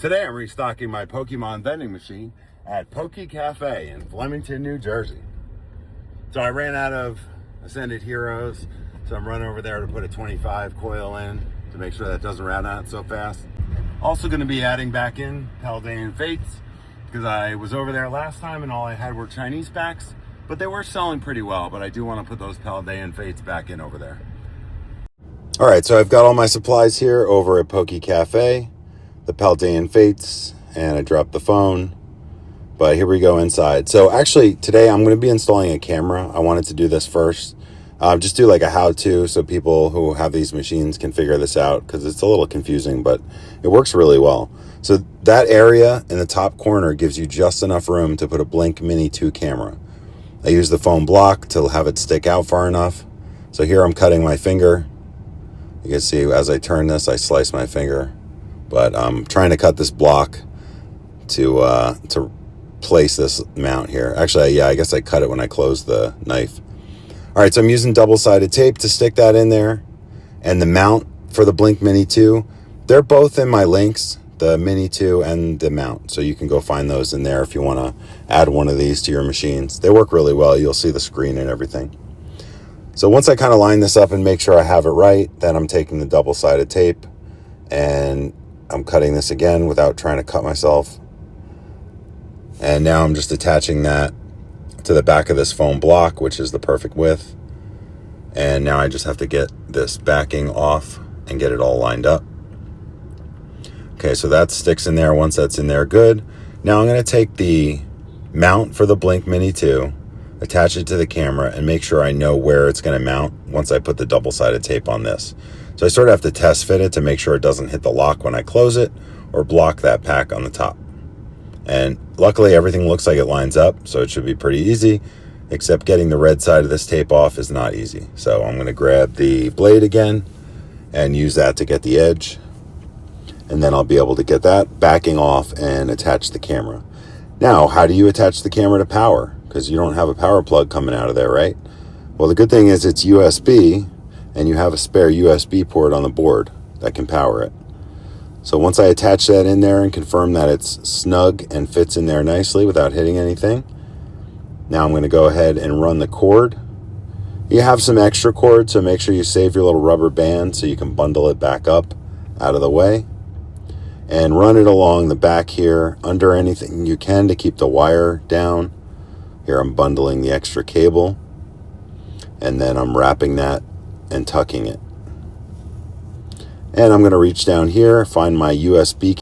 Today I'm restocking my Pokemon vending machine at Poke Cafe in Flemington, New Jersey. So I ran out of Ascended Heroes, so I'm running over there to put a 25 coil in to make sure that doesn't run out so fast. Also going to be adding back in Paldean Fates because I was over there last time and all I had were Chinese packs, but they were selling pretty well, but I do want to put those Paldean Fates back in over there. All right, so I've got all my supplies here over at Poke Cafe, the Paldean Fates, and I dropped the phone, but here we go inside. So actually today I'm going to be installing a camera. I wanted to do this first, just do like a how-to so people who have these machines can figure this out because it's a little confusing, but it works really well. So that area in the top corner gives you just enough room to put a Blink Mini 2 camera. I use the foam block to have it stick out far enough. So here I'm cutting my finger. You can see as I turn this, I slice my finger. But I'm trying to cut this block to place this mount here. Actually, yeah, I guess I cut it when I closed the knife. All right, so I'm using double-sided tape to stick that in there. And the mount for the Blink Mini 2, they're both in my links, the Mini 2 and the mount. So you can go find those in there if you want to add one of these to your machines. They work really well. You'll see the screen and everything. So once I kind of line this up and make sure I have it right, then I'm taking the double-sided tape and I'm cutting this again without trying to cut myself. And now I'm just attaching that to the back of this foam block, which is the perfect width. And now I just have to get this backing off and get it all lined up. Okay, so that sticks in there. Once that's in there, good. Now I'm going to take the mount for the Blink Mini 2, attach it to the camera, and make sure I know where it's going to mount once I put the double-sided tape on this. So I sort of have to test fit it to make sure it doesn't hit the lock when I close it or block that pack on the top. And luckily everything looks like it lines up, so it should be pretty easy, except getting the red side of this tape off is not easy. So I'm going to grab the blade again and use that to get the edge. And then I'll be able to get that backing off and attach the camera. Now, how do you attach the camera to power? Because you don't have a power plug coming out of there, right? Well, the good thing is it's USB, and you have a spare USB port on the board that can power it. So once I attach that in there and confirm that it's snug and fits in there nicely without hitting anything, now I'm going to go ahead and run the cord. You have some extra cord, so make sure you save your little rubber band so you can bundle it back up out of the way. And run it along the back here under anything you can to keep the wire down. Here I'm bundling the extra cable, and then I'm wrapping that and tucking it. And I'm going to reach down here, find my USB